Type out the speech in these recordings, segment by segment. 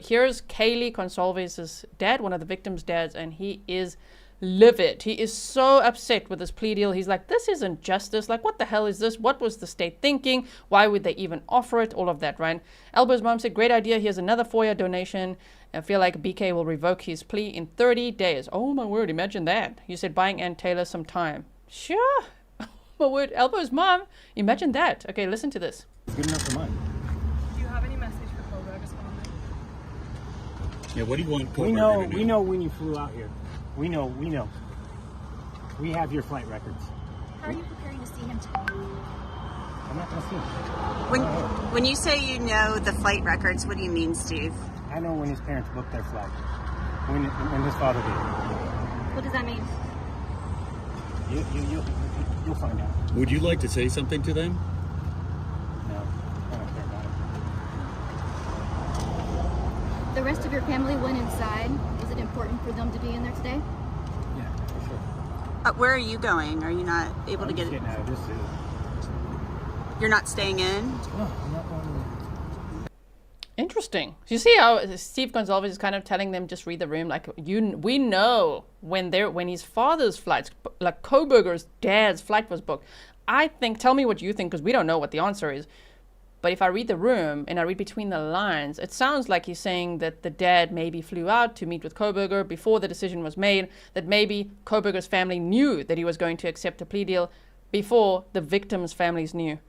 Here's Kaylee Goncalves' dad, one of the victims' dads, and he is livid. He is so upset with this plea deal. He's like, this isn't justice. Like, what the hell is this? What was the state thinking? Why would they even offer it? All of that, right? Elbo's mom said, great idea. Here's another FOIA donation. I feel like BK will revoke his plea in 30 days. Oh, my word. Imagine that. You said buying Ann Taylor some time. Sure. Oh, my word. Elbo's mom. Imagine that. Okay, listen to this. It's good enough for mine. Do you have any message for Kohberger's family? Yeah, what do you want Kohberger to do? We know when you flew out here. We know. We have your flight records. How are you preparing to see him today? I'm not going to see him. When you say you know the flight records, what do you mean, Steve? I know when his parents booked their flight. When his father did. What does that mean? You'll find out. Would you like to say something to them? No, I don't care about it. The rest of your family went inside. Is it important for them to be in there today? Yeah, for sure. Where are you going? Are you not able to get it? Getting out of this suit. You're not staying in? No, I'm not going in. Interesting. You see how Steve Goncalves is kind of telling them just read the room. Like we know when his father's flights, like Kohberger's dad's flight was booked. I think. Tell me what you think, because we don't know what the answer is. But if I read the room and I read between the lines, it sounds like he's saying that the dad maybe flew out to meet with Kohberger before the decision was made. That maybe Kohberger's family knew that he was going to accept a plea deal before the victims' families knew.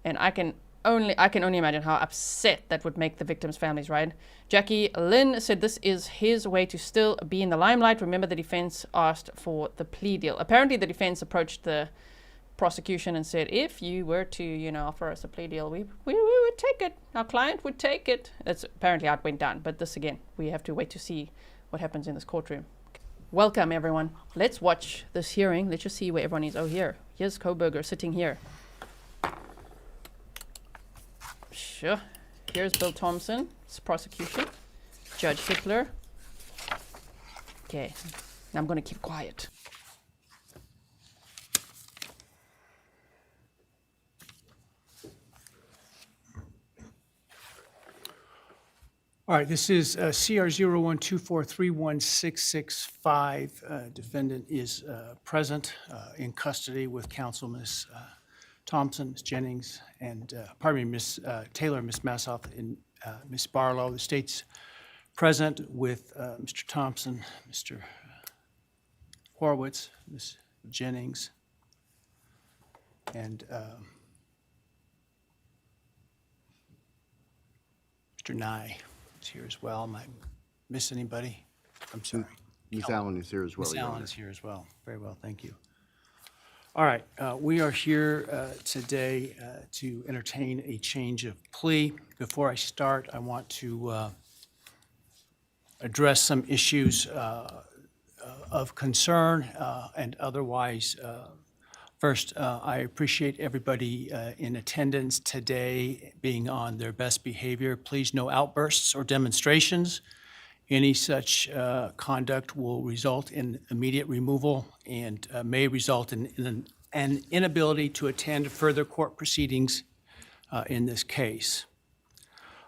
And I can only imagine how upset that would make the victims' families, right? Jackie Lynn said this is his way to still be in the limelight. Remember, the defense asked for the plea deal. Apparently, the defense approached the prosecution and said, if you were to, offer us a plea deal, we would take it. Our client would take it. That's apparently how it went down. But this, again, we have to wait to see what happens in this courtroom. Welcome, everyone. Let's watch this hearing. Let's just see where everyone is. Oh, here's Kohberger sitting here. Sure. Here's Bill Thompson, it's prosecution. Judge Hippler. Okay, now I'm going to keep quiet. All right, this is CR 0124316665. Defendant is present in custody with counsel, Ms. Thompson, Ms. Jennings, and Ms. Taylor, Ms. Massoff, and Ms. Barlow. The state's present with Mr. Thompson, Mr. Horowitz, Ms. Jennings, and Mr. Nye is here as well. Am I miss anybody? I'm sorry. Ms. Allen is here as well. Ms. Allen is here as well. Very well, thank you. All right, we are here today to entertain a change of plea. Before I start, I want to address some issues of concern and otherwise. First, I appreciate everybody in attendance today being on their best behavior. Please, no outbursts or demonstrations. Any such conduct will result in immediate removal and may result in an inability to attend further court proceedings in this case.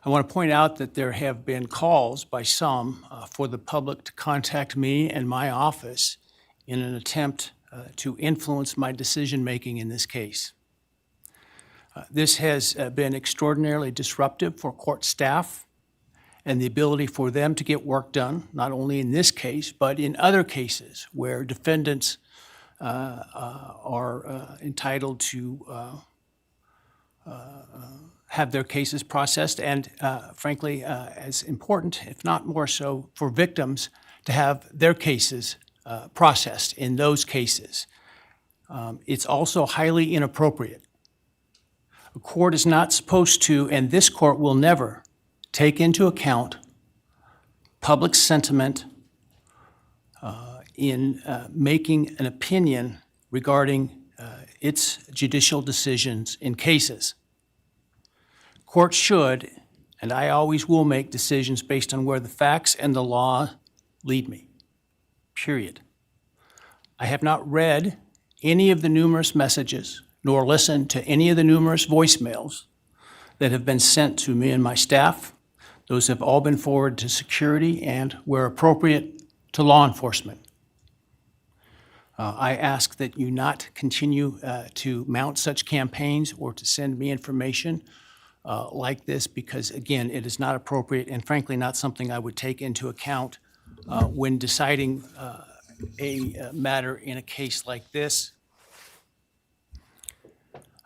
I want to point out that there have been calls by some for the public to contact me and my office in an attempt to influence my decision-making in this case. This has been extraordinarily disruptive for court staff and the ability for them to get work done, not only in this case, but in other cases where defendants are entitled to have their cases processed, and frankly, as important, if not more so, for victims to have their cases processed in those cases. It's also highly inappropriate. A court is not supposed to, and this court will never, take into account public sentiment in making an opinion regarding its judicial decisions in cases. Courts should, and I always will, make decisions based on where the facts and the law lead me, period. I have not read any of the numerous messages nor listened to any of the numerous voicemails that have been sent to me and my staff, Those have all been forwarded to security and, where appropriate, to law enforcement. I ask that you not continue to mount such campaigns or to send me information like this because, again, it is not appropriate and frankly not something I would take into account when deciding a matter in a case like this.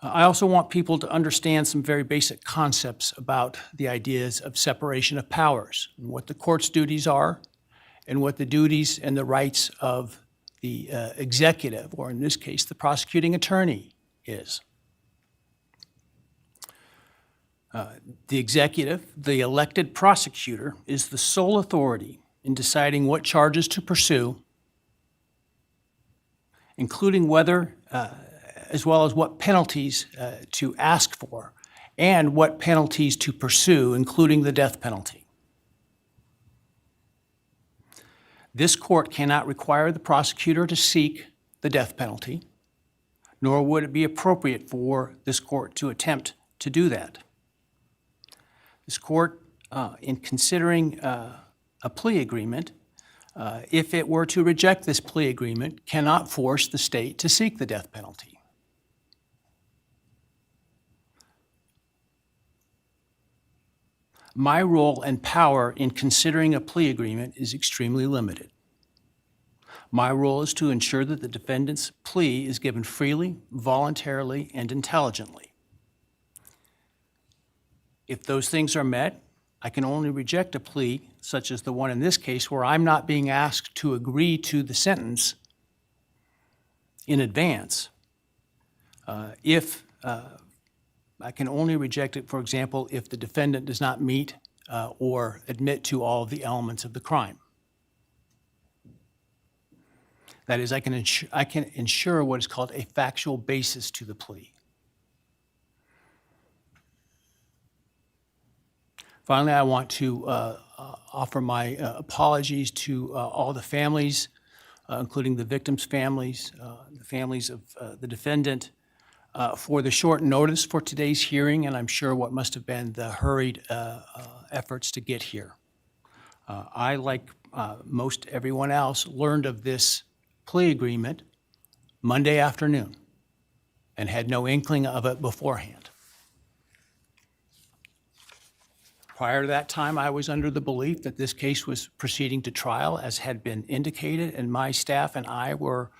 I also want people to understand some very basic concepts about the ideas of separation of powers, and what the court's duties are, and what the duties and the rights of the executive, or in this case, the prosecuting attorney, is. The executive, the elected prosecutor, is the sole authority in deciding what charges to pursue, including whether, as well as what penalties to ask for, and what penalties to pursue, including the death penalty. This court cannot require the prosecutor to seek the death penalty, nor would it be appropriate for this court to attempt to do that. This court, in considering a plea agreement, if it were to reject this plea agreement, cannot force the state to seek the death penalty. My role and power in considering a plea agreement is extremely limited. My role is to ensure that the defendant's plea is given freely, voluntarily, and intelligently. If those things are met, I can only reject a plea, such as the one in this case, where I'm not being asked to agree to the sentence in advance. I can only reject it, for example, if the defendant does not meet or admit to all of the elements of the crime. That is, I can ensure what is called a factual basis to the plea. Finally, I want to offer my apologies to all the families, including the victims' families, the families of the defendant, for the short notice for today's hearing, and I'm sure what must have been the hurried efforts to get here. I, like most everyone else, learned of this plea agreement Monday afternoon and had no inkling of it beforehand. Prior to that time, I was under the belief that this case was proceeding to trial, as had been indicated, and my staff and I were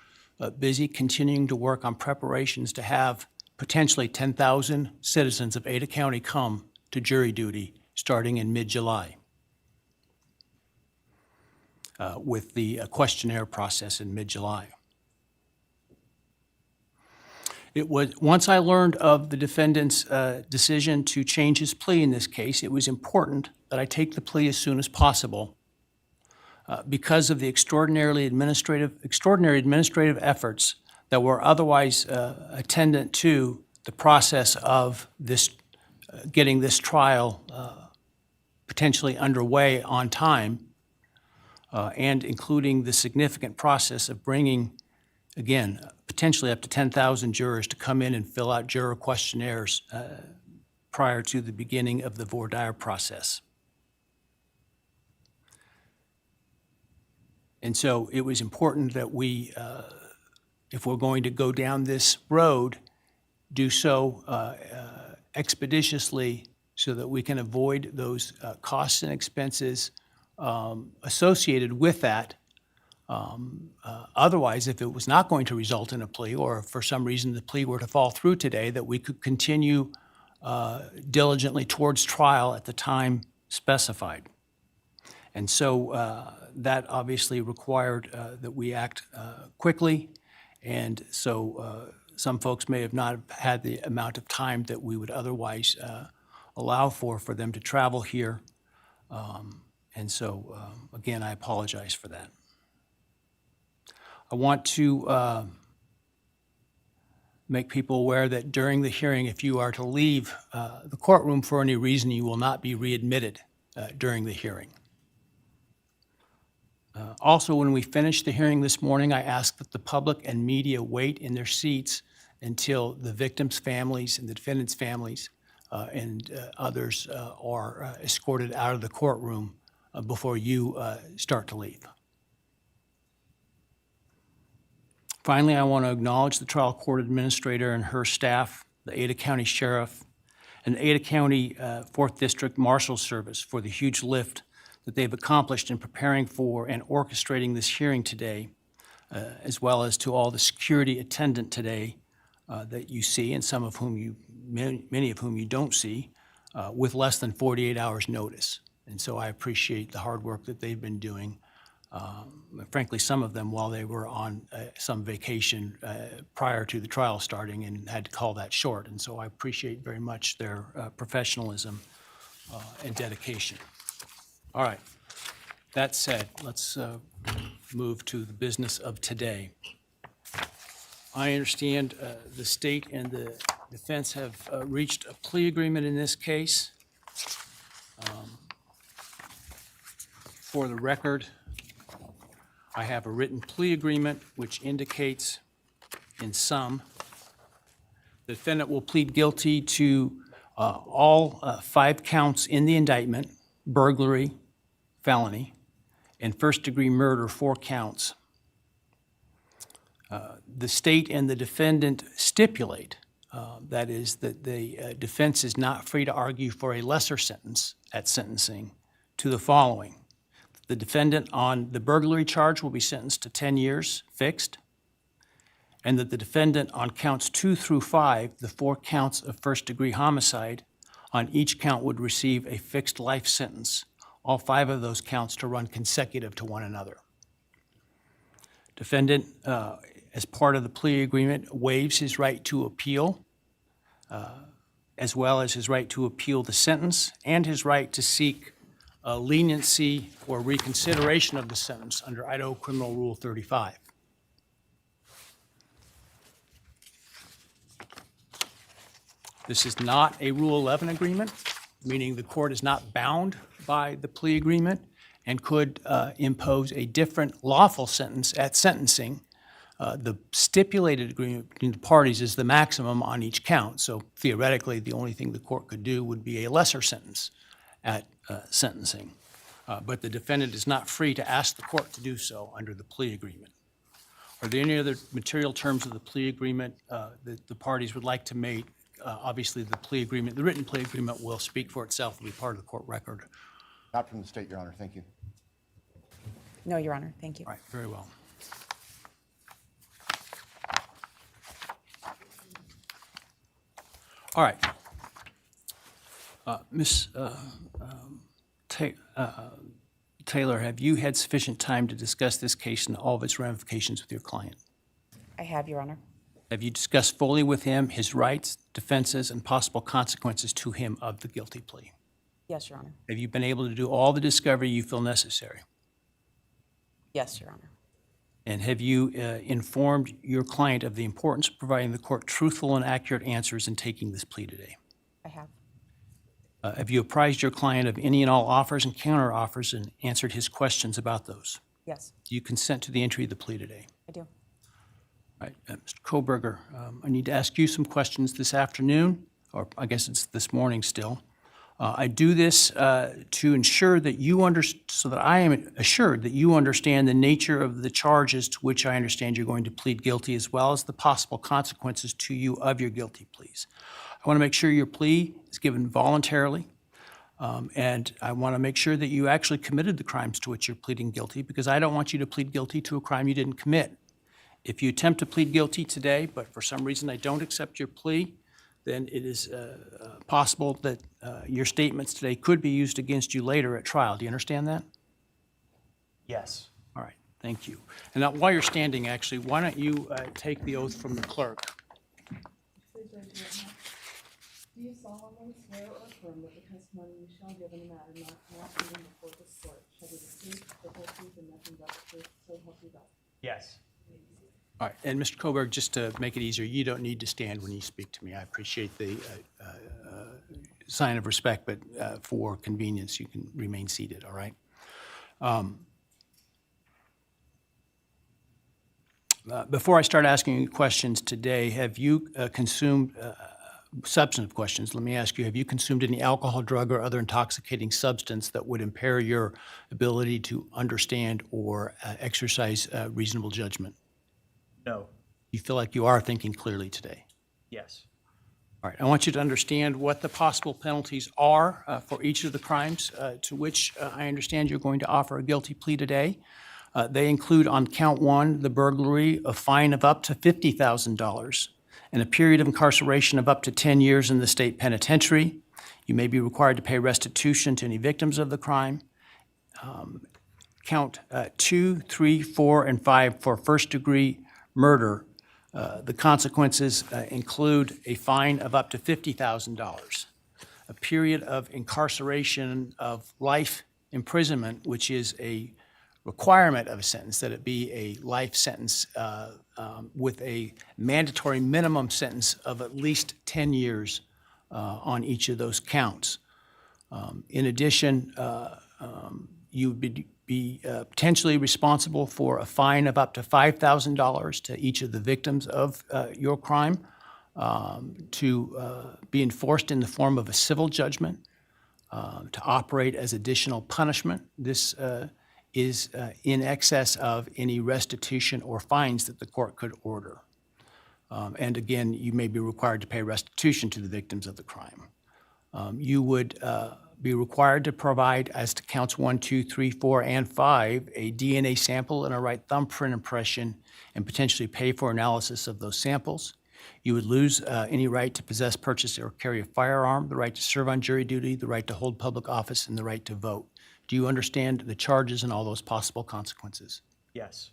busy continuing to work on preparations to have potentially 10,000 citizens of Ada County come to jury duty starting in mid-July, with the questionnaire process in mid-July. It was, once I learned of the defendant's decision to change his plea in this case, it was important that I take the plea as soon as possible because of the extraordinary administrative efforts that were otherwise attendant to the process of this, getting this trial potentially underway on time, and including the significant process of bringing, again, potentially up to 10,000 jurors to come in and fill out juror questionnaires prior to the beginning of the voir dire process. And so it was important that we, if we're going to go down this road, do so expeditiously so that we can avoid those costs and expenses associated with that. Otherwise, if it was not going to result in a plea, or if for some reason the plea were to fall through today, that we could continue diligently towards trial at the time specified. And so that obviously required that we act quickly, and so some folks may have not had the amount of time that we would otherwise allow for them to travel here. And so, again, I apologize for that. I want to make people aware that during the hearing, if you are to leave the courtroom for any reason, you will not be readmitted during the hearing. Also, when we finish the hearing this morning, I ask that the public and media wait in their seats until the victims' families and the defendants' families and others are escorted out of the courtroom before you start to leave. Finally, I want to acknowledge the trial court administrator and her staff, the Ada County Sheriff, and the Ada County 4th District Marshal's Service for the huge lift that they've accomplished in preparing for and orchestrating this hearing today, as well as to all the security attendant today that you see, and some of whom many of whom you don't see, with less than 48 hours notice. And so I appreciate the hard work that they've been doing. Frankly, some of them while they were on some vacation prior to the trial starting and had to call that short. And so I appreciate very much their professionalism and dedication. All right. That said, let's move to the business of today. I understand the state and the defense have reached a plea agreement in this case. For the record, I have a written plea agreement which indicates in sum the defendant will plead guilty to all 5 counts in the indictment, burglary, felony, and first-degree murder, 4 counts. The state and the defendant stipulate, that is, that the defense is not free to argue for a lesser sentence at sentencing to the following. The defendant on the burglary charge will be sentenced to 10 years fixed, and that the defendant on counts 2 through 5, the 4 counts of first-degree homicide, on each count would receive a fixed life sentence, all 5 of those counts to run consecutive to one another. Defendant, as part of the plea agreement, waives his right to appeal, as well as his right to appeal the sentence and his right to seek leniency or reconsideration of the sentence under Idaho Criminal Rule 35. This is not a Rule 11 agreement, meaning the court is not bound by the plea agreement and could impose a different lawful sentence at sentencing. The stipulated agreement between the parties is the maximum on each count, so theoretically the only thing the court could do would be a lesser sentence at sentencing. But the defendant is not free to ask the court to do so under the plea agreement. Are there any other material terms of the plea agreement that the parties would like to make? Obviously, the plea agreement, the written plea agreement will speak for itself and be part of the court record. Not from the state, Your Honor. Thank you. No, Your Honor. Thank you. All right, very well. All right. Ms. Taylor, have you had sufficient time to discuss this case and all of its ramifications with your client? I have, Your Honor. Have you discussed fully with him his rights, defenses, and possible consequences to him of the guilty plea? Yes, Your Honor. Have you been able to do all the discovery you feel necessary? Yes, Your Honor. And have you informed your client of the importance of providing the court truthful and accurate answers in taking this plea today? I have. Have you apprised your client of any and all offers and counteroffers and answered his questions about those? Yes, Do you consent to the entry of the plea today? I do. All right, Mr. Kohberger, I need to ask you some questions this afternoon, or I guess it's this morning still. I do this to ensure that so that I am assured that you understand the nature of the charges to which I understand you're going to plead guilty, as well as the possible consequences to you of your guilty pleas. I want to make sure your plea is given voluntarily, and I want to make sure that you actually committed the crimes to which you're pleading guilty, because I don't want you to plead guilty to a crime you didn't commit. If you attempt to plead guilty today, but for some reason I don't accept your plea, then it is possible that your statements today could be used against you later at trial. Do you understand that? Yes. All right, thank you. And now, while you're standing, actually, why don't you take the oath from the clerk? Do you solemnly swear or affirm that the testimony you shall give in the matter not being before this court shall be the truth, the whole truth, and nothing but the truth, so help you God? Yes. All right, and Mr. Kohberger, just to make it easier, you don't need to stand when you speak to me. I appreciate the sign of respect, but for convenience, you can remain seated, all right? Before I start asking you questions today, have you consumed substantive questions. Let me ask you, have you consumed any alcohol, drug, or other intoxicating substance that would impair your ability to understand or exercise reasonable judgment? No. You feel like you are thinking clearly today? Yes. All right, I want you to understand what the possible penalties are for each of the crimes to which I understand you're going to offer a guilty plea today. They include on count 1, the burglary, a fine of up to $50,000 and a period of incarceration of up to 10 years in the state penitentiary. You may be required to pay restitution to any victims of the crime. Count 2, 3, 4, and 5 for first-degree murder. The consequences include a fine of up to $50,000, a period of incarceration of life imprisonment, which is a requirement of a sentence, that it be a life sentence with a mandatory minimum sentence of at least 10 years on each of those counts. In addition, you would be potentially responsible for a fine of up to $5,000 to each of the victims of your crime to be enforced in the form of a civil judgment to operate as additional punishment. This is in excess of any restitution or fines that the court could order. And again, you may be required to pay restitution to the victims of the crime. You would be required to provide, as to counts 1, 2, 3, 4, and 5, a DNA sample and a right thumbprint impression, and potentially pay for analysis of those samples. You would lose any right to possess, purchase, or carry a firearm, the right to serve on jury duty, the right to hold public office, and the right to vote. Do you understand the charges and all those possible consequences? Yes.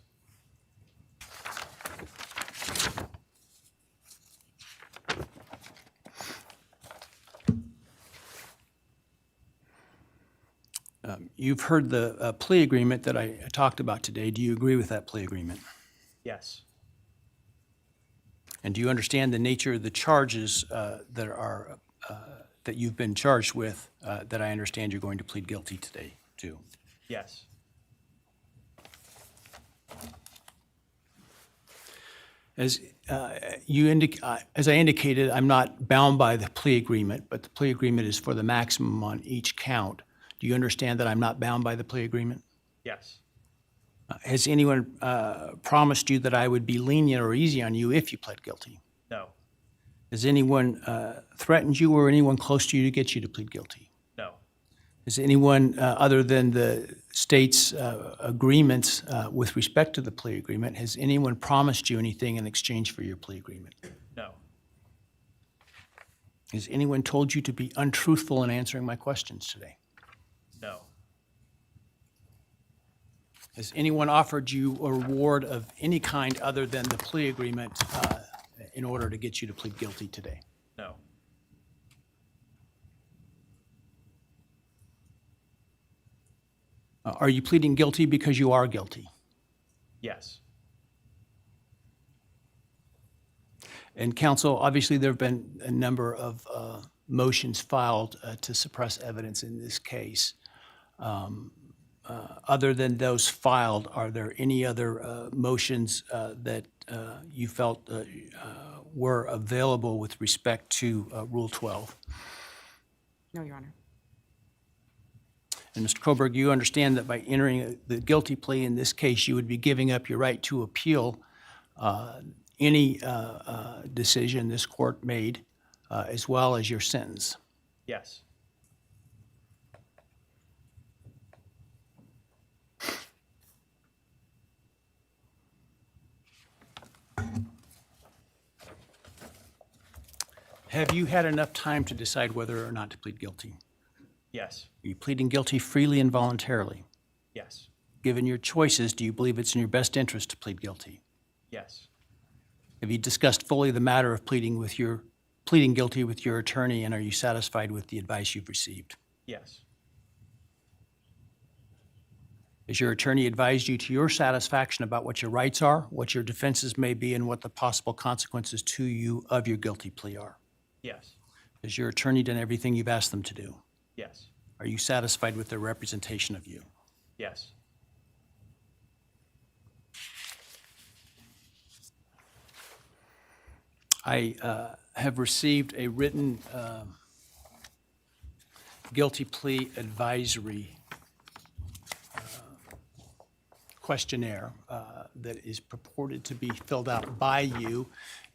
You've heard the plea agreement that I talked about today. Do you agree with that plea agreement? Yes. And do you understand the nature of the charges that you've been charged with that I understand you're going to plead guilty today to? Yes. As I indicated, I'm not bound by the plea agreement, but the plea agreement is for the maximum on each count. Do you understand that I'm not bound by the plea agreement? Yes. Has anyone promised you that I would be lenient or easy on you if you pled guilty? No. Has anyone threatened you or anyone close to you to get you to plead guilty? No. Has anyone, other than the state's agreements with respect to the plea agreement, has anyone promised you anything in exchange for your plea agreement? No. Has anyone told you to be untruthful in answering my questions today? No. Has anyone offered you a reward of any kind other than the plea agreement in order to get you to plead guilty today? No. Are you pleading guilty because you are guilty? Yes. And counsel, obviously there have been a number of motions filed to suppress evidence in this case. Other than those filed, are there any other motions that you felt were available with respect to Rule 12? No, Your Honor. And Mr. Kohberger, you understand that by entering the guilty plea in this case, you would be giving up your right to appeal any decision this court made, as well as your sentence. Yes. Have you had enough time to decide whether or not to plead guilty? Yes. Are you pleading guilty freely and voluntarily? Yes. Given your choices, do you believe it's in your best interest to plead guilty? Yes. Have you discussed fully the matter of pleading guilty with your attorney, and are you satisfied with the advice you've received? Yes. Has your attorney advised you to your satisfaction about what your rights are, what your defenses may be, and what the possible consequences to you of your guilty plea are? Yes. Has your attorney done everything you've asked them to do? Yes. Are you satisfied with their representation of you? Yes. I have received a written guilty plea advisory questionnaire that is purported to be filled out by you.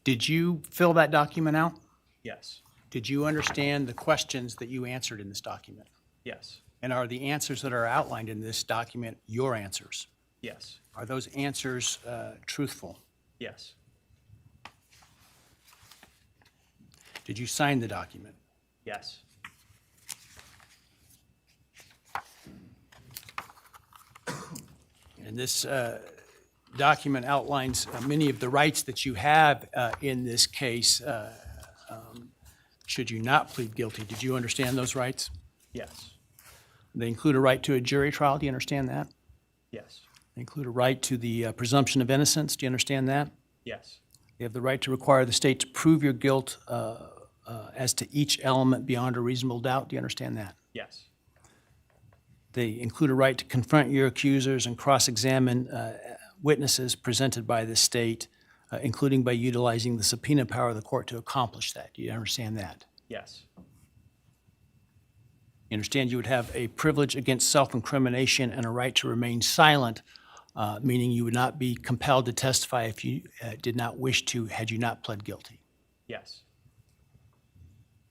Did you fill that document out? Yes. Did you understand the questions that you answered in this document? Yes. And are the answers that are outlined in this document your answers? Yes. Are those answers truthful? Yes. Did you sign the document? Yes. And this document outlines many of the rights that you have in this case should you not plead guilty. Did you understand those rights? Yes. They include a right to a jury trial. Do you understand that? Yes. They include a right to the presumption of innocence. Do you understand that? Yes. You have the right to require the state to prove your guilt as to each element beyond a reasonable doubt. Do you understand that? Yes. They include a right to confront your accusers and cross-examine witnesses presented by the state, including by utilizing the subpoena power of the court to accomplish that. Do you understand that? Yes. You understand you would have a privilege against self-incrimination and a right to remain silent, meaning you would not be compelled to testify if you did not wish to, had you not pled guilty. Yes.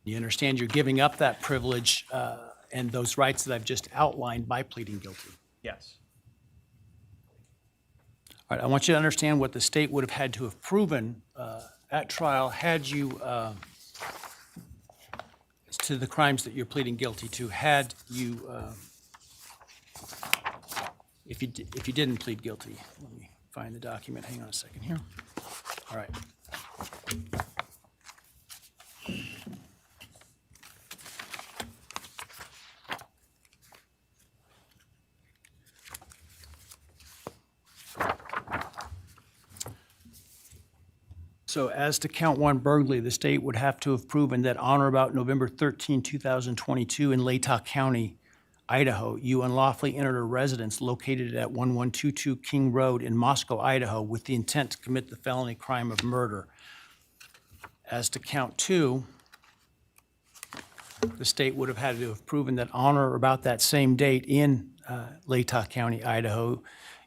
You understand you're giving up that privilege and those rights that I've just outlined by pleading guilty. Yes. All right, I want you to understand what the state would have had to have proven at trial had you, to the crimes that you're pleading guilty to, had you, if you didn't plead guilty. Let me find the document. Hang on a second here. All right. So as to count one burglary, the state would have to have proven that on or about November 13, 2022 in Latah County, Idaho, you unlawfully entered a residence located at 1122 King Road in Moscow, Idaho, with the intent to commit the felony crime of murder. As to count two, the state would have had to have proven that on or about that same date in Latah County, Idaho,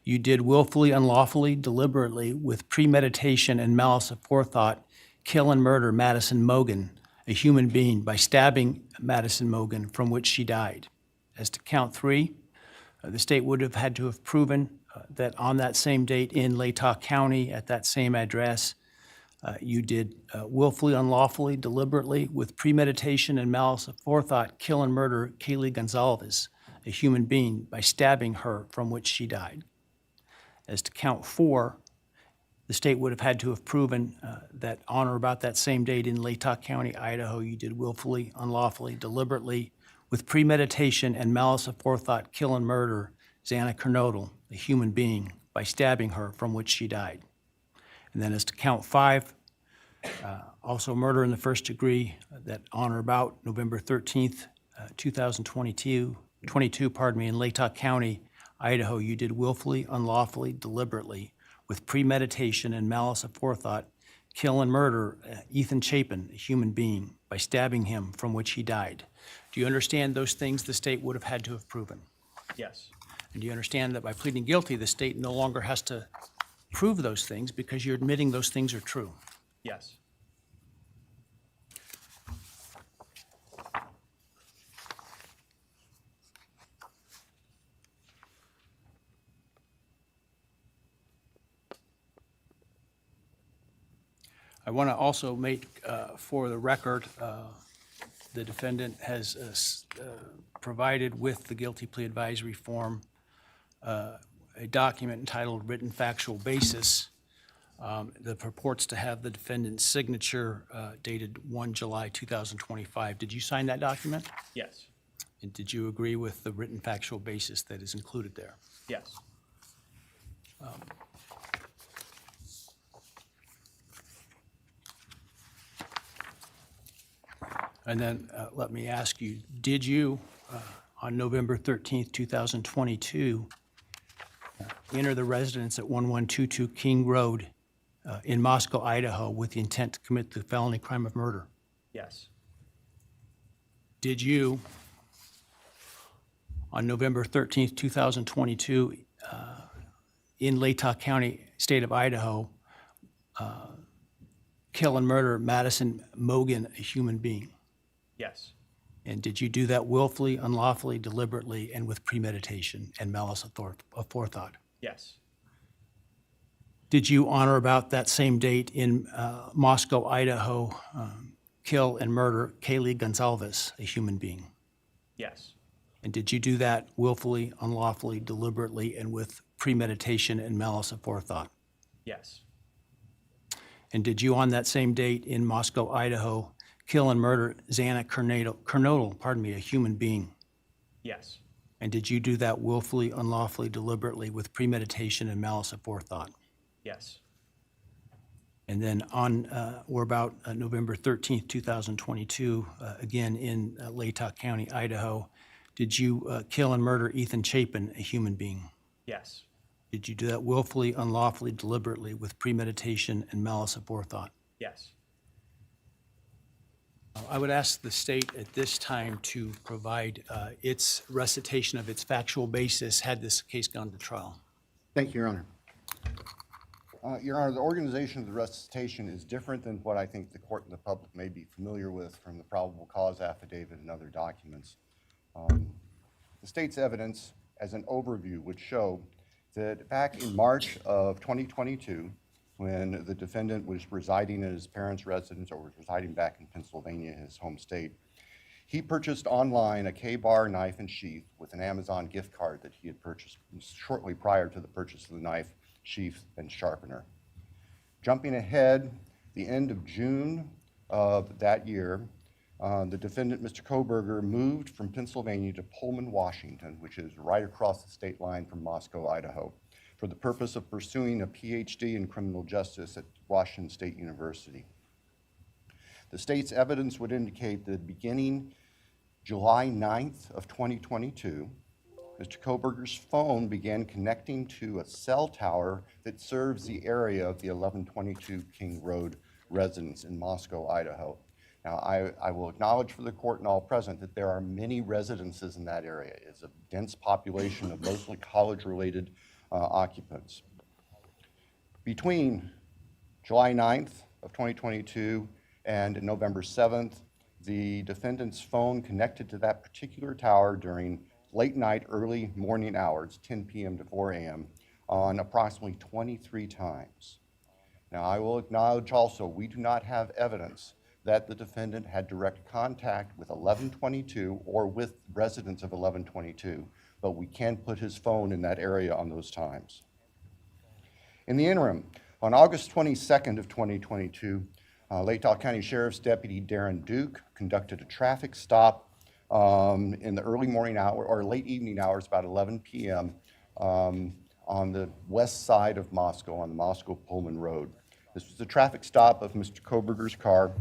you did willfully, unlawfully, deliberately, with premeditation and malice aforethought, kill and murder Madison Mogen, a human being, by stabbing Madison Mogen, from which she died. As to count three, the state would have had to have proven that on that same date in Latah County, at that same address, you did willfully, unlawfully, deliberately, with premeditation and malice aforethought, kill and murder Kaylee Goncalves, a human being, by stabbing her, from which she died. As to count four, the state would have had to have proven that on or about that same date in Latah County, Idaho, you did willfully, unlawfully, deliberately, with premeditation and malice aforethought, kill and murder Xana Kernodle, a human being, by stabbing her, from which she died. And then as to count five, also murder in the first degree, that on or about November 13th, 2022, in Latah County, Idaho, you did willfully, unlawfully, deliberately, with premeditation and malice aforethought, kill and murder Ethan Chapin, a human being, by stabbing him, from which he died. Do you understand those things the state would have had to have proven? Yes. And do you understand that by pleading guilty, the state no longer has to prove those things because you're admitting those things are true? Yes. I want to also make, for the record, the defendant has provided with the guilty plea advisory form a document entitled Written Factual Basis that purports to have the defendant's signature dated 1 July 2025. Did you sign that document? Yes. And did you agree with the written factual basis that is included there? Yes. And then let me ask you, did you, on November 13th, 2022, enter the residence at 1122 King Road in Moscow, Idaho, with the intent to commit the felony crime of murder? Yes. Did you, on November 13th, 2022, in Latah County, state of Idaho, kill and murder Madison Mogen, a human being? Yes. And did you do that willfully, unlawfully, deliberately, and with premeditation and malice of forethought? Yes. Did you, on or about that same date in Moscow, Idaho, kill and murder Kaylee Goncalves, a human being? Yes. And did you do that willfully, unlawfully, deliberately, and with premeditation and malice of forethought? Yes. And did you, on that same date in Moscow, Idaho, kill and murder Xana Kernodle, a human being? Yes. And did you do that willfully, unlawfully, deliberately, with premeditation and malice of forethought? Yes. And then on or about November 13th, 2022, again in Latah County, Idaho, did you kill and murder Ethan Chapin, a human being? Yes. Did you do that willfully, unlawfully, deliberately, with premeditation and malice of forethought? Yes. I would ask the state at this time to provide its recitation of its factual basis had this case gone to trial. Thank you, Your Honor. Your Honor, the organization of the recitation is different than what I think the court and the public may be familiar with from the probable cause affidavit and other documents. The state's evidence, as an overview, would show that back in March of 2022, when the defendant was residing at his parents' residence or was residing back in Pennsylvania, his home state, he purchased online a K-bar knife and sheath with an Amazon gift card that he had purchased shortly prior to the purchase of the knife, sheath, and sharpener. Jumping ahead, the end of June of that year, the defendant, Mr. Kohberger, moved from Pennsylvania to Pullman, Washington, which is right across the state line from Moscow, Idaho, for the purpose of pursuing a PhD in criminal justice at Washington State University. The state's evidence would indicate that beginning July 9th of 2022, Mr. Kohberger's phone began connecting to a cell tower that serves the area of the 1122 King Road residence in Moscow, Idaho. Now, I will acknowledge for the court and all present that there are many residences in that area. It's a dense population of mostly college-related occupants. Between July 9th of 2022 and November 7th, the defendant's phone connected to that particular tower during late night, early morning hours, 10 p.m. to 4 a.m., on approximately 23 times. Now, I will acknowledge also we do not have evidence that the defendant had direct contact with 1122 or with residents of 1122, but we can put his phone in that area on those times. In the interim, on August 22nd of 2022, Latah County Sheriff's Deputy Darren Duke conducted a traffic stop in the early morning hour or late evening hours, about 11 p.m. On the west side of Moscow, on the Moscow-Pullman Road. This was the traffic stop of Mr. Kohberger's car,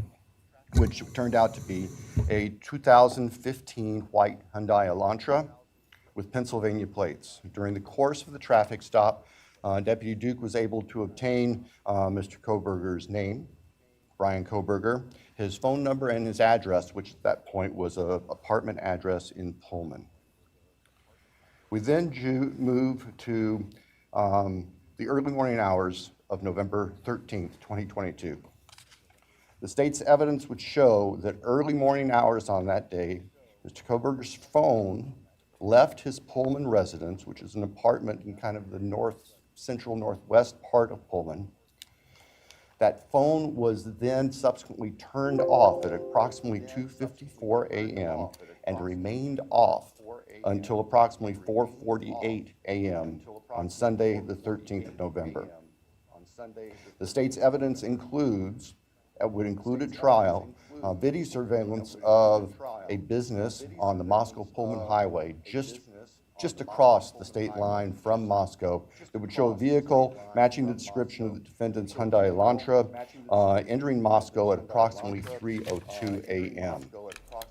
which turned out to be a 2015 white Hyundai Elantra with Pennsylvania plates. During the course of the traffic stop, Deputy Duke was able to obtain Mr. Kohberger's name, Bryan Kohberger, his phone number, and his address, which at that point was an apartment address in Pullman. We then move to the early morning hours of November 13th, 2022. The state's evidence would show that early morning hours on that day, Mr. Kohberger's phone left his Pullman residence, which is an apartment in kind of the central northwest part of Pullman. That phone was then subsequently turned off at approximately 2:54 a.m. and remained off until approximately 4:48 a.m. on Sunday, the 13th of November. The state's evidence would include at trial video surveillance of a business on the Moscow-Pullman Highway just across the state line from Moscow that would show a vehicle matching the description of the defendant's Hyundai Elantra entering Moscow at approximately 3:02 a.m.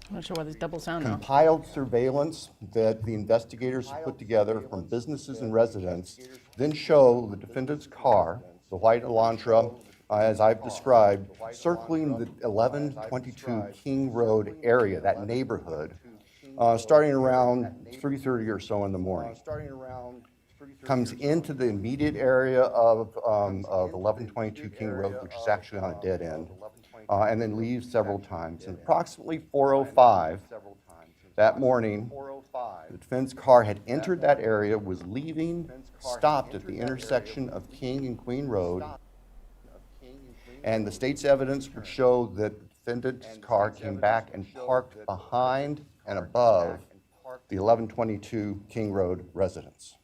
I'm not sure why there's double sound now. Compiled surveillance that the investigators put together from businesses and residents then show the defendant's car, the white Elantra, as I've described, circling the 1122 King Road area, that neighborhood, starting around 3:30 or so in the morning. Comes into the immediate area of 1122 King Road, which is actually on a dead end, and then leaves several times. And approximately 4:05 that morning, the defense car had entered that area, was leaving, stopped at the intersection of King and Queen Road, and the state's evidence would show that the defendant's car came back and parked behind and above the 1122 King Road residence.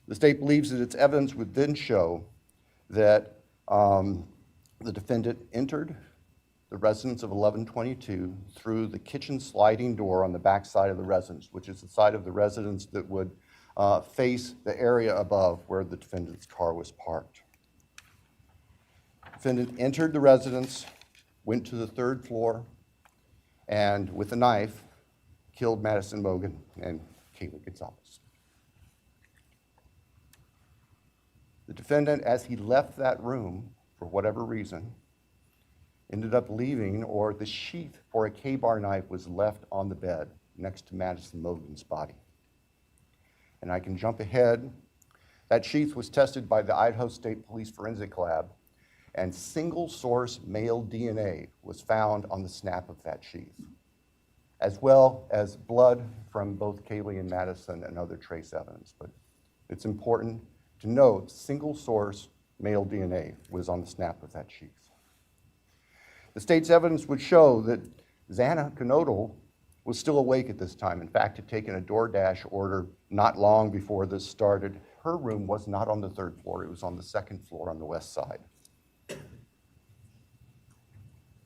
The state believes that its evidence would then show that the defendant entered the residence of 1122 through the kitchen sliding door on the back side of the residence, which is the side of the residence that would face the area above where the defendant's car was parked. Defendant entered the residence, went to the 3rd floor, and with a knife, killed Madison Mogen and Kaylee Goncalves. The defendant, as he left that room, for whatever reason, ended up leaving, or the sheath for a K-bar knife was left on the bed next to Madison Mogen's body. And I can jump ahead. That sheath was tested by the Idaho State Police Forensic Lab, and single source male DNA was found on the snap of that sheath, as well as blood from both Kaylee and Madison and other trace evidence. But it's important to note single source male DNA was on the snap of that sheath. The state's evidence would show that Xana Kernodle was still awake at this time. In fact, had taken a DoorDash order not long before this started. Her room was not on the 3rd floor, it was on the 2nd floor on the west side.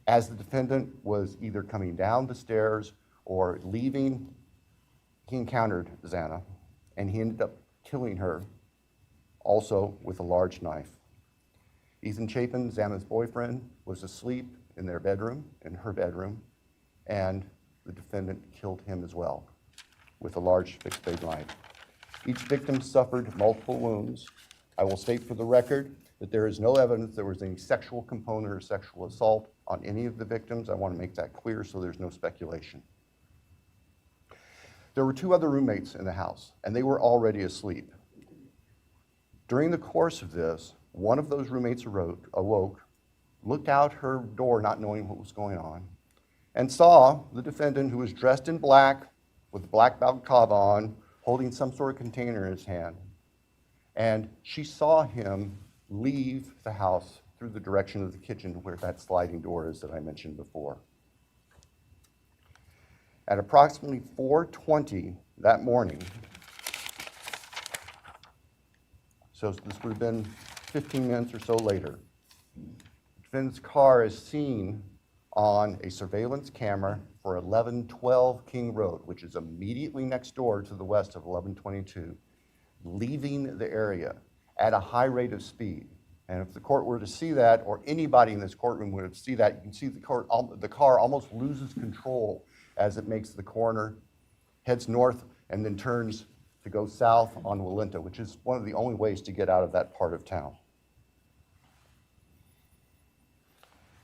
As the defendant was either coming down the stairs or leaving, he encountered Xana, and he ended up killing her, also with a large knife. Ethan Chapin, Xana's boyfriend, was asleep in their bedroom, in her bedroom, and the defendant killed him as well with a large fixed blade knife. Each victim suffered multiple wounds. I will state for the record that there is no evidence there was any sexual component or sexual assault on any of the victims. I want to make that clear so there's no speculation. There were 2 other roommates in the house, and they were already asleep. During the course of this, one of those roommates awoke, looked out her door not knowing what was going on, and saw the defendant, who was dressed in black with a black balaclava on, holding some sort of container in his hand. And she saw him leave the house through the direction of the kitchen where that sliding door is that I mentioned before. At approximately 4:20 that morning, so this would have been 15 minutes or so later, the defendant's car is seen on a surveillance camera for 1112 King Road, which is immediately next door to the west of 1122, leaving the area at a high rate of speed. And if the court were to see that, or anybody in this courtroom would see that, you can see the car almost loses control as it makes the corner, heads north, and then turns to go south on Walenta, which is one of the only ways to get out of that part of town.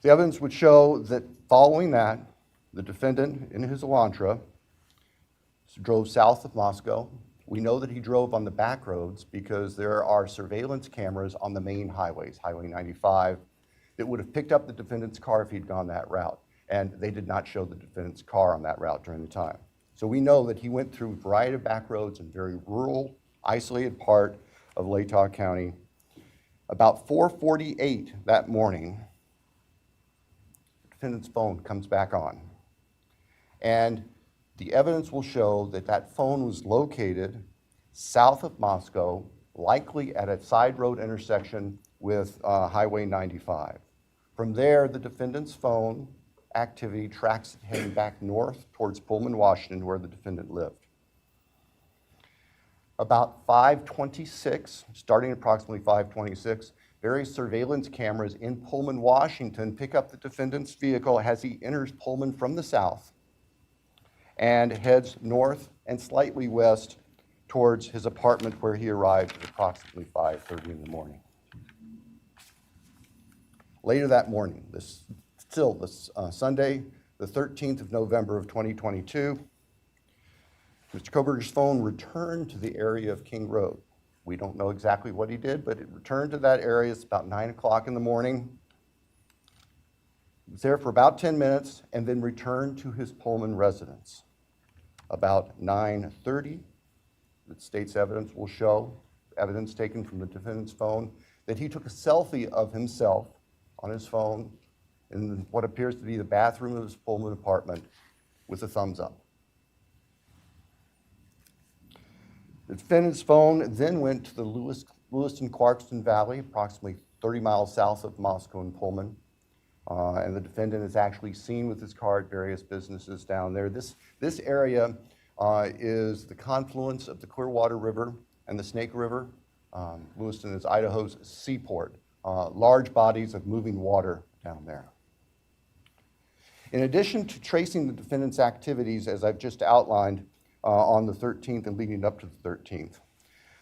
The evidence would show that following that, the defendant in his Elantra drove south of Moscow. We know that he drove on the back roads because there are surveillance cameras on the main highways, Highway 95, that would have picked up the defendant's car if he'd gone that route. And they did not show the defendant's car on that route during the time. So we know that he went through a variety of back roads in very rural, isolated part of Latah County. About 4:48 that morning, the defendant's phone comes back on. And the evidence will show that that phone was located south of Moscow, likely at a side road intersection with Highway 95. From there, the defendant's phone activity tracks it heading back north towards Pullman, Washington, where the defendant lived. About 5:26, starting approximately 5:26, various surveillance cameras in Pullman, Washington pick up the defendant's vehicle as he enters Pullman from the south and heads north and slightly west towards his apartment where he arrived at approximately 5:30 in the morning. Later that morning, Sunday, the 13th of November of 2022, Mr. Kohberger's phone returned to the area of King Road. We don't know exactly what he did, but it returned to that area. It's about 9 o'clock in the morning. He was there for about 10 minutes and then returned to his Pullman residence. About 9:30, the state's evidence will show, evidence taken from the defendant's phone, that he took a selfie of himself on his phone in what appears to be the bathroom of his Pullman apartment with a thumbs up. The defendant's phone then went to the Lewiston-Clarkston Valley, approximately 30 miles south of Moscow and Pullman. And the defendant is actually seen with his car at various businesses down there. This area is the confluence of the Clearwater River and the Snake River. Lewiston is Idaho's seaport. Large bodies of moving water down there. In addition to tracing the defendant's activities, as I've just outlined, on the 13th and leading up to the 13th,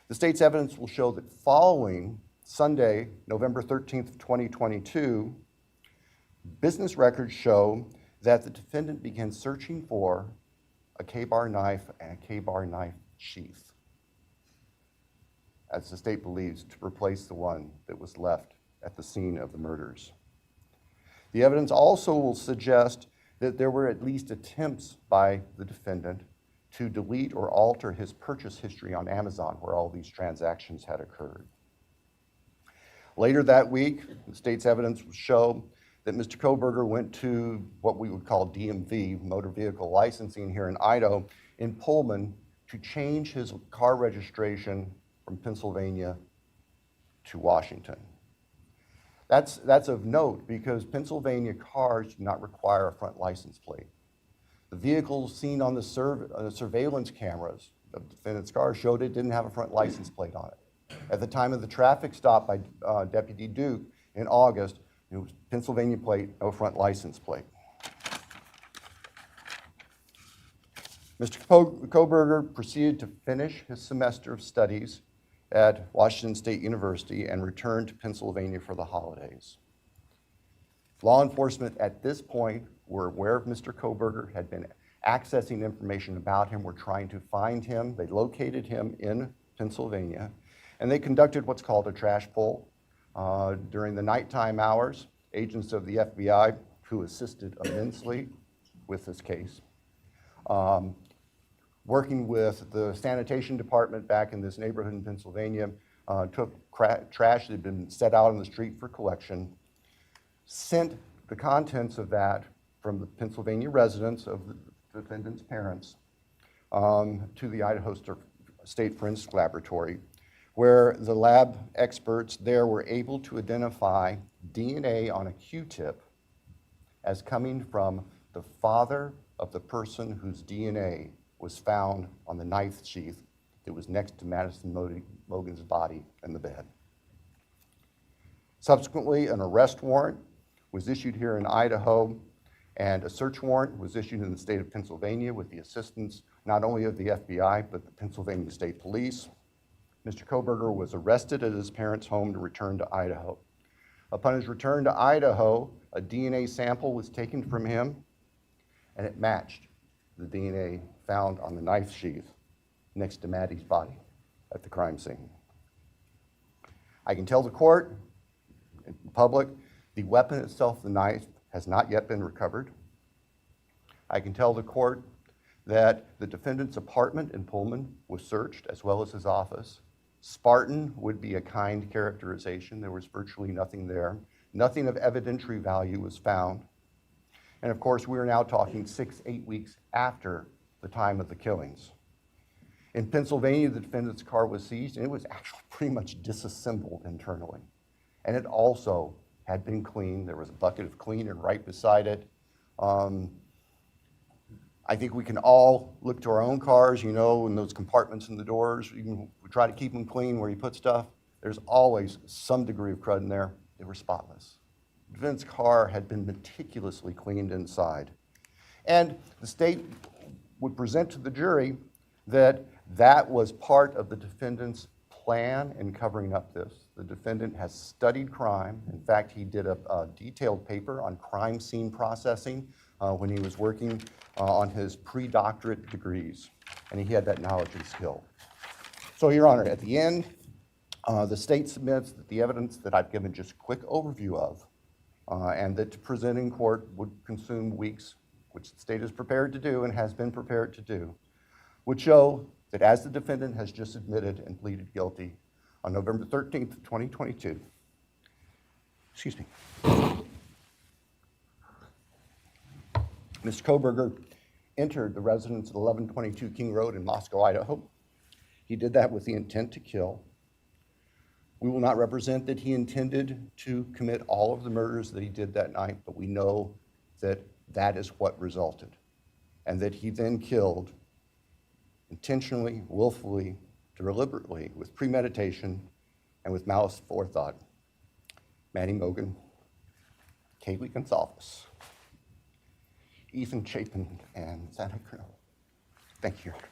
the state's evidence will show that following Sunday, November 13th of 2022, business records show that the defendant began searching for a K-bar knife and a K-bar knife sheath, as the state believes, to replace the one that was left at the scene of the murders. The evidence also will suggest that there were at least attempts by the defendant to delete or alter his purchase history on Amazon, where all these transactions had occurred. Later that week, the state's evidence will show that Mr. Kohberger went to what we would call DMV, motor vehicle licensing here in Idaho, in Pullman, to change his car registration from Pennsylvania to Washington. That's of note because Pennsylvania cars do not require a front license plate. The vehicles seen on the surveillance cameras of the defendant's car showed it didn't have a front license plate on it. At the time of the traffic stop by Deputy Duke in August, it was Pennsylvania plate, no front license plate. Mr. Kohberger proceeded to finish his semester of studies at Washington State University and returned to Pennsylvania for the holidays. Law enforcement at this point were aware of Mr. Kohberger, had been accessing information about him, were trying to find him. They located him in Pennsylvania, and they conducted what's called a trash pull. During the nighttime hours, agents of the FBI, who assisted immensely with this case, working with the sanitation department back in this neighborhood in Pennsylvania, took trash that had been set out on the street for collection, sent the contents of that from the Pennsylvania residence of the defendant's parents to the Idaho State Forensic Laboratory, where the lab experts there were able to identify DNA on a Q-tip as coming from the father of the person whose DNA was found on the knife sheath that was next to Madison Mogen's body in the bed. Subsequently, an arrest warrant was issued here in Idaho, and a search warrant was issued in the state of Pennsylvania with the assistance not only of the FBI, but the Pennsylvania State Police. Mr. Kohberger was arrested at his parents' home to return to Idaho. Upon his return to Idaho, a DNA sample was taken from him, and it matched the DNA found on the knife sheath next to Maddie's body at the crime scene. I can tell the court, and the public, the weapon itself, the knife, has not yet been recovered. I can tell the court that the defendant's apartment in Pullman was searched, as well as his office. Spartan would be a kind characterization. There was virtually nothing there. Nothing of evidentiary value was found. And of course, we are now talking 6-8 weeks after the time of the killings. In Pennsylvania, the defendant's car was seized, and it was actually pretty much disassembled internally. And it also had been cleaned. There was a bucket of cleaner right beside it. I think we can all look to our own cars, you know, in those compartments in the doors. We try to keep them clean where you put stuff. There's always some degree of crud in there. They were spotless. The defendant's car had been meticulously cleaned inside. And the state would present to the jury that That was part of the defendant's plan in covering up this. The defendant has studied crime. In fact, he did a detailed paper on crime scene processing when he was working on his pre-doctorate degrees, and he had that knowledge and skill. So, Your Honor, at the end, the state submits that the evidence that I've given just a quick overview of, and that to present in court would consume weeks, which the state is prepared to do and has been prepared to do, would show that as the defendant has just admitted and pleaded guilty on November 13th, 2022, excuse me, Mr. Kohberger entered the residence at 1122 King Road in Moscow, Idaho. He did that with the intent to kill. We will not represent that he intended to commit all of the murders that he did that night, but we know that that is what resulted, and that he then killed intentionally, willfully, deliberately, with premeditation, and with malice forethought, Madison Mogen, Kaylee Goncalves, Ethan Chapin, and Xana Kernodle. Thank you, Your Honor.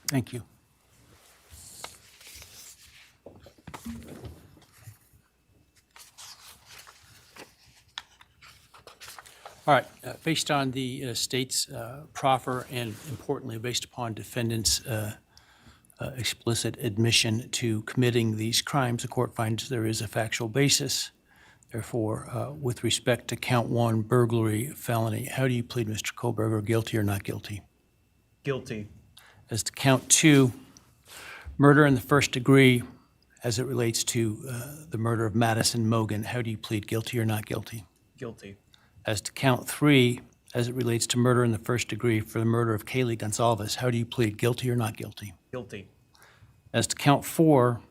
Thank you. All right, based on the state's proffer and importantly based upon defendant's explicit admission to committing these crimes, the court finds there is a factual basis. Therefore, with respect to count 1, burglary, felony, how do you plead, Mr. Kohberger, guilty or not guilty? Guilty. As to count 2, murder in the first degree as it relates to the murder of Madison Mogen, how do you plead, guilty or not guilty? Guilty. As to count 3, as it relates to murder in the first degree for the murder of Kaylee Goncalves, how do you plead, guilty or not guilty? Guilty. As to count 4,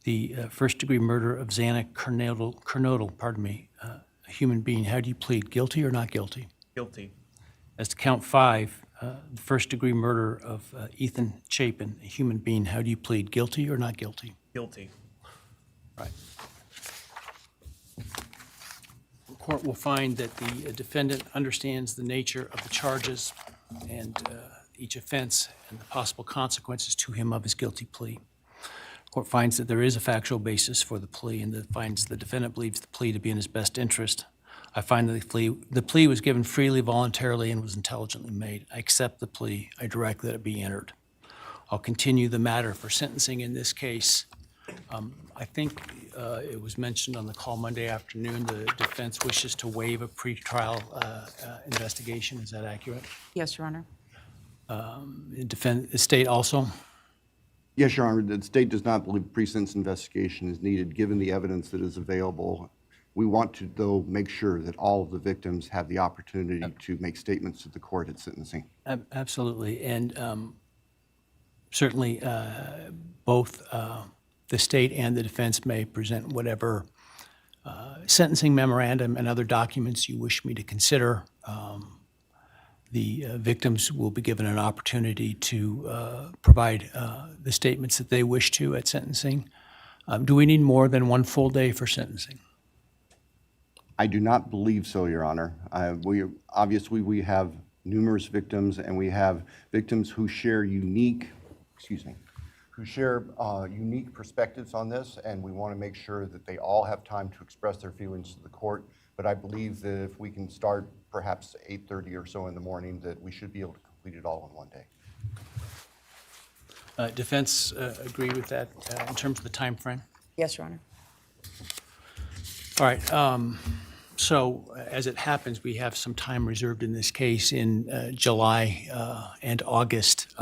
the first-degree murder of Xana Kernodle, a human being, how do you plead, guilty or not guilty? Guilty. As to count 5, the first-degree murder of Ethan Chapin, a human being, how do you plead, guilty or not guilty? Guilty. Right. The court will find that the defendant understands the nature of the charges and each offense and the possible consequences to him of his guilty plea. The court finds that there is a factual basis for the plea and that finds the defendant believes the plea to be in his best interest. I find that the plea was given freely, voluntarily, and was intelligently made. I accept the plea. I direct that it be entered. I'll continue the matter for sentencing in this case. I think it was mentioned on the call Monday afternoon, the defense wishes to waive a pretrial investigation. Is that accurate? Yes, Your Honor. The state also? Yes, Your Honor, the state does not believe pre-sentence investigation is needed given the evidence that is available. We want to, though, make sure that all of the victims have the opportunity to make statements to the court at sentencing. Absolutely, and certainly both the state and the defense may present whatever sentencing memorandum and other documents you wish me to consider. The victims will be given an opportunity to provide the statements that they wish to at sentencing. Do we need more than one full day for sentencing? I do not believe so, Your Honor. Obviously, we have numerous victims, and we have victims who share unique perspectives on this, and we want to make sure that they all have time to express their feelings to the court. But I believe that if we can start perhaps 8:30 or so in the morning, that we should be able to complete it all in one day. Defense agree with that in terms of the time frame? Yes, Your Honor. All right. So as it happens, we have some time reserved in this case in July and August.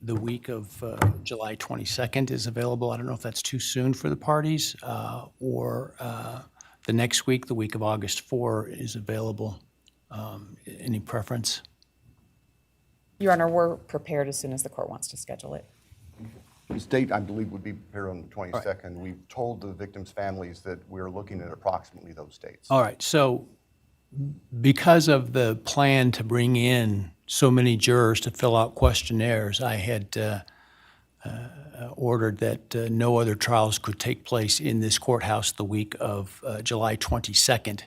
The week of July 22nd is available. I don't know if that's too soon for the parties, or the next week, the week of August 4, is available. Any preference? Your Honor, we're prepared as soon as the court wants to schedule it. The state, I believe, would be prepared on the 22nd. Right. We've told the victims' families that we're looking at approximately those dates. All right. So because of the plan to bring in so many jurors to fill out questionnaires, I had ordered that no other trials could take place in this courthouse the week of July 22nd.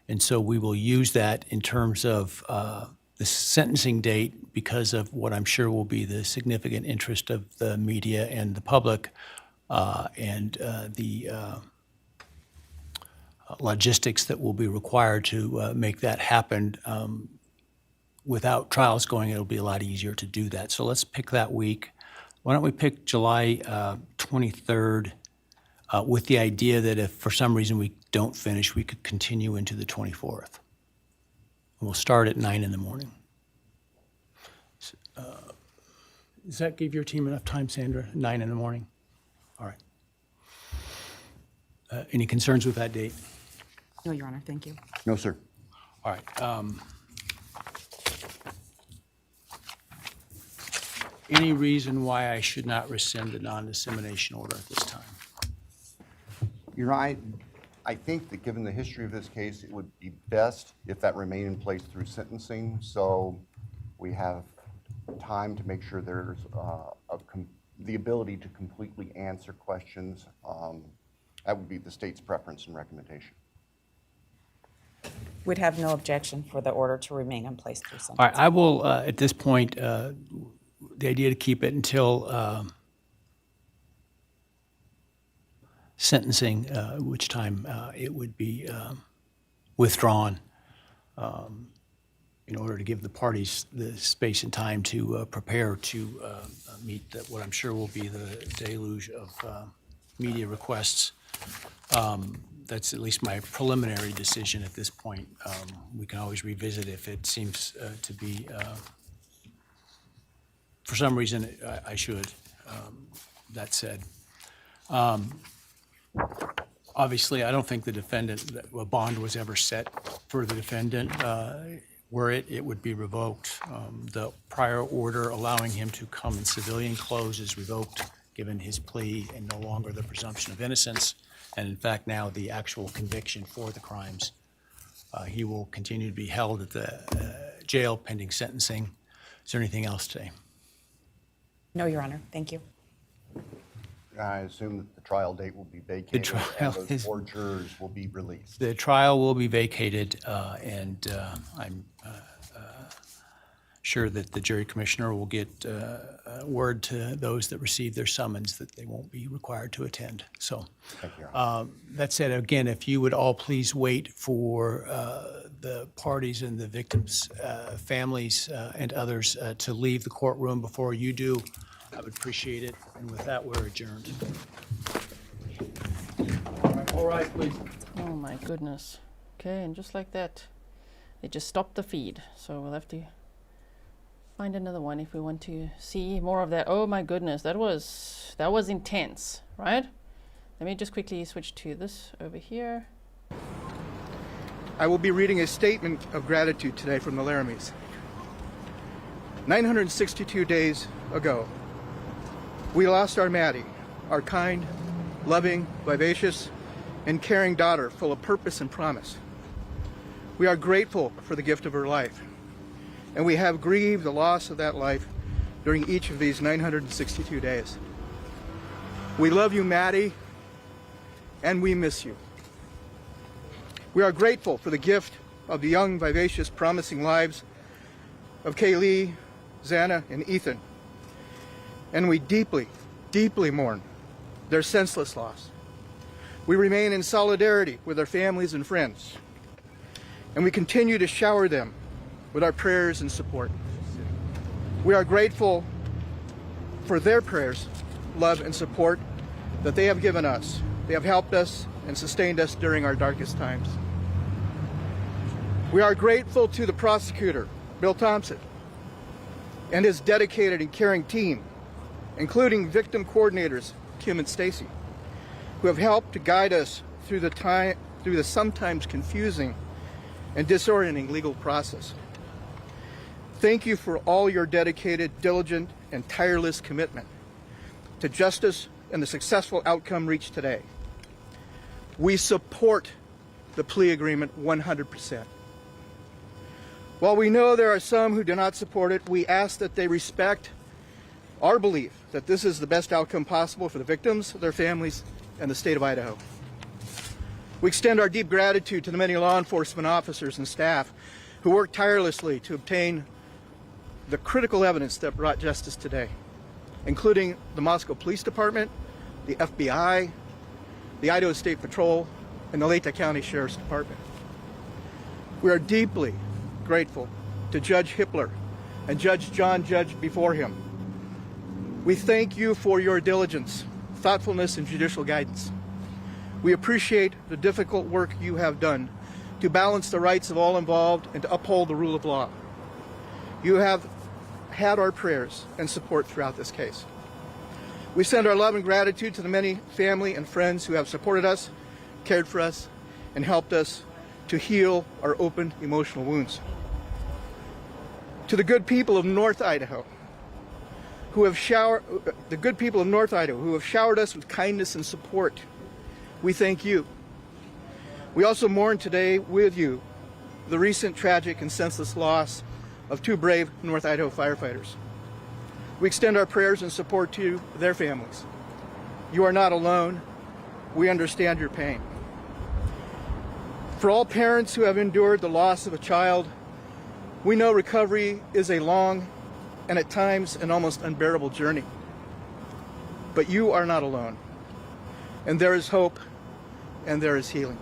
And so we will use that in terms of the the sentencing date, because of what I'm sure will be the significant interest of the media and the public, and the logistics that will be required to make that happen. Without trials going, it'll be a lot easier to do that. So let's pick that week. Why don't we pick July 23rd with the idea that if for some reason we don't finish, we could continue into the 24th. We'll start at 9 in the morning. Does that give your team enough time, Sandra? 9 in the morning? All right. Any concerns with that date? No, Your Honor, thank you. No, sir. All right. Any reason why I should not rescind the non-dissemination order at this time? Your Honor, I think that given the history of this case, it would be best if that remained in place through sentencing, so we have time to make sure there's the ability to completely answer questions. That would be the state's preference and recommendation. We'd have no objection for the order to remain in place through sentencing. All right, I will, at this point, the idea to keep it until sentencing, which time it would be withdrawn in order to give the parties the space and time to prepare to meet what I'm sure will be the deluge of media requests. That's at least my preliminary decision at this point. We can always revisit if it seems to be, for some reason, I should. That said, obviously, I don't think the defendant, a bond was ever set for the defendant. Were it would be revoked. The prior order allowing him to come in civilian clothes is revoked, given his plea and no longer the presumption of innocence. And in fact, now the actual conviction for the crimes. He will continue to be held at the jail pending sentencing. Is there anything else today? No, Your Honor, thank you. I assume that the trial date will be vacated and those 4 jurors will be released. The trial will be vacated, and I'm sure that the jury commissioner will get word to those that receive their summons that they won't be required to attend. So Thank you, Your Honor. that said, again, if you would all please wait for the parties and the victims' families and others to leave the courtroom before you do, I would appreciate it. And with that, we're adjourned. All right, please. Oh my goodness. Okay, and just like that, they just stopped the feed. So we'll have to find another one if we want to see more of that. Oh my goodness, that was intense, right? Let me just quickly switch to this over here. I will be reading a statement of gratitude today from the Laramies. 962 days ago, we lost our Maddie, our kind, loving, vivacious, and caring daughter full of purpose and promise. We are grateful for the gift of her life, and we have grieved the loss of that life during each of these 962 days. We love you, Maddie, and we miss you. We are grateful for the gift of the young, vivacious, promising lives of Kaylee, Xana, and Ethan. And we deeply, deeply mourn their senseless loss. We remain in solidarity with their families and friends, and we continue to shower them with our prayers and support. We are grateful for their prayers, love, and support that they have given us. They have helped us and sustained us during our darkest times. We are grateful to the prosecutor, Bill Thompson, and his dedicated and caring team, including victim coordinators, Kim and Stacy, who have helped to guide us through the sometimes confusing and disorienting legal process. Thank you for all your dedicated, diligent, and tireless commitment to justice and the successful outcome reached today. We support the plea agreement 100%. While we know there are some who do not support it, we ask that they respect our belief that this is the best outcome possible for the victims, their families, and the state of Idaho. We extend our deep gratitude to the many law enforcement officers and staff who work tirelessly to obtain the critical evidence that brought justice today, including the Moscow Police Department, the FBI, the Idaho State Patrol, and the Lehigh County Sheriff's Department. We are deeply grateful to Judge Hippler and Judge John Judge before him. We thank you for your diligence, thoughtfulness, and judicial guidance. We appreciate the difficult work you have done to balance the rights of all involved and to uphold the rule of law. You have had our prayers and support throughout this case. We send our love and gratitude to the many family and friends who have supported us, cared for us, and helped us to heal our open emotional wounds. To the good people of North Idaho, who have showered us with kindness and support, we thank you. We also mourn today with you the recent tragic and senseless loss of two brave North Idaho firefighters. We extend our prayers and support to their families. You are not alone. We understand your pain. For all parents who have endured the loss of a child, we know recovery is a long and at times an almost unbearable journey. But you are not alone. And there is hope and there is healing.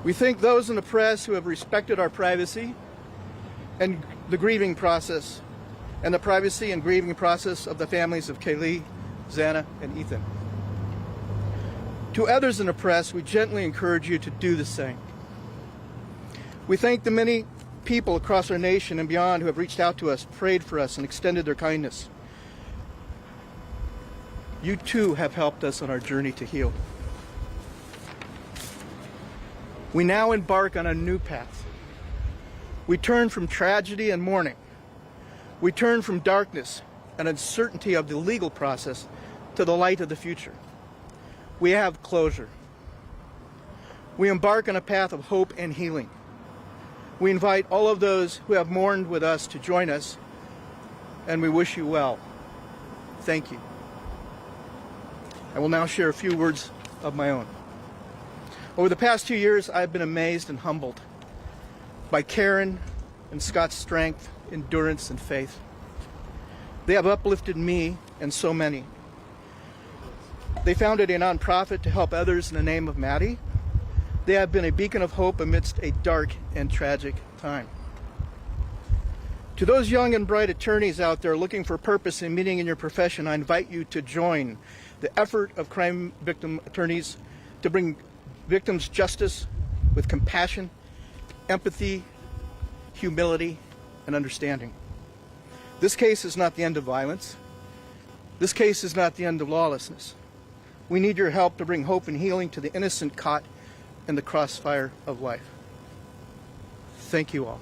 We thank those in the press who have respected our privacy and the grieving process, and the privacy and grieving process of the families of Kaylee, Xana, and Ethan. To others in the press, we gently encourage you to do the same. We thank the many people across our nation and beyond who have reached out to us, prayed for us, and extended their kindness. You too have helped us on our journey to heal. We now embark on a new path. We turn from tragedy and mourning. We turn from darkness and uncertainty of the legal process to the light of the future. We have closure. We embark on a path of hope and healing. We invite all of those who have mourned with us to join us, and we wish you well. Thank you. I will now share a few words of my own. Over the past 2 years, I've been amazed and humbled by Karen and Scott's strength, endurance, and faith. They have uplifted me and so many. They founded a nonprofit to help others in the name of Maddie. They have been a beacon of hope amidst a dark and tragic time. To those young and bright attorneys out there looking for purpose and meaning in your profession, I invite you to join the effort of crime victim attorneys to bring victims justice with compassion, empathy, humility, and understanding. This case is not the end of violence. This case is not the end of lawlessness. We need your help to bring hope and healing to the innocent caught in the crossfire of life. Thank you all.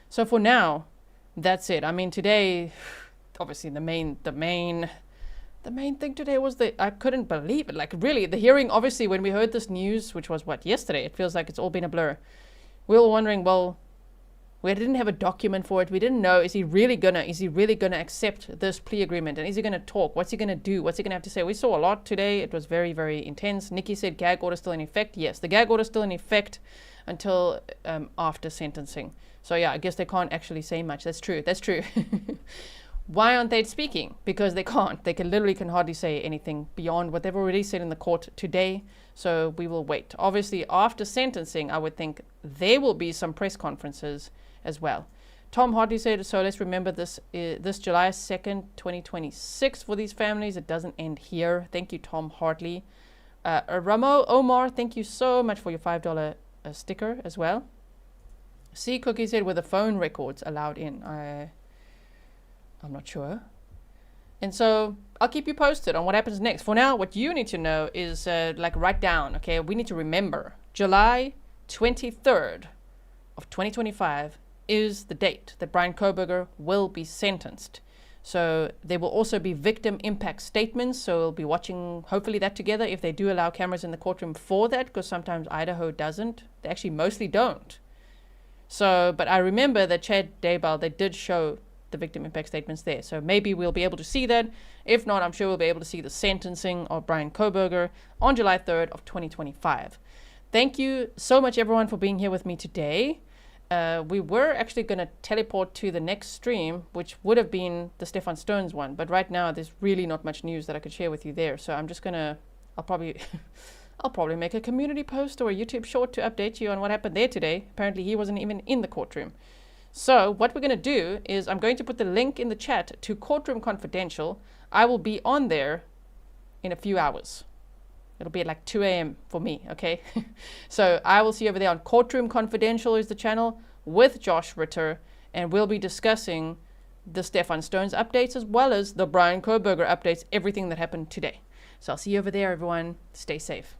So for now, that's it. I mean, today, obviously the main thing today was I couldn't believe it. Like, really, the hearing, obviously, when we heard this news, which was yesterday, it feels like it's all been a blur. We were wondering, well, we didn't have a document for it. We didn't know, is he really gonna accept this plea agreement? And is he gonna talk? What's he gonna do? What's he gonna have to say? We saw a lot today. It was very, very intense. Nikki said gag order still in effect. Yes, the gag order is still in effect until after sentencing. So yeah, I guess they can't actually say much. That's true. That's true. Why aren't they speaking? Because they can't. They can hardly say anything beyond what they've already said in the court today. So we will wait. Obviously, after sentencing, I would think there will be some press conferences as well. Tom Hartley said, so let's remember this July 2nd, 2026 for these families. It doesn't end here. Thank you, Tom Hartley. Ramo Omar, thank you so much for your $5 sticker as well. C Cookie said, were the phone records allowed in? I'm not sure. And so I'll keep you posted on what happens next. For now, what you need to know is write down, okay? We need to remember July 23rd of 2025 is the date that Bryan Kohberger will be sentenced. So there will also be victim impact statements. So we'll be watching hopefully that together if they do allow cameras in the courtroom for that, because sometimes Idaho doesn't. They actually mostly don't. So, but I remember that Chad Daybell, they did show the victim impact statements there. So maybe we'll be able to see that. If not, I'm sure we'll be able to see the sentencing of Bryan Kohberger on July 3rd of 2025. Thank you so much, everyone, for being here with me today. We were actually going to teleport to the next stream, which would have been the Stefan Stones one. But right now, there's really not much news that I could share with you there. So I'm just going to, I'll probably make a community post or a YouTube short to update you on what happened there today. Apparently, he wasn't even in the courtroom. So what we're going to do is I'm going to put the link in the chat to Courtroom Confidential. I will be on there in a few hours. It'll be at like 2 a.m. for me, okay? So I will see you over there on Courtroom Confidential is the channel with Josh Ritter, and we'll be discussing the Stefan Stones updates as well as the Bryan Kohberger updates, everything that happened today. So I'll see you over there, everyone. Stay safe.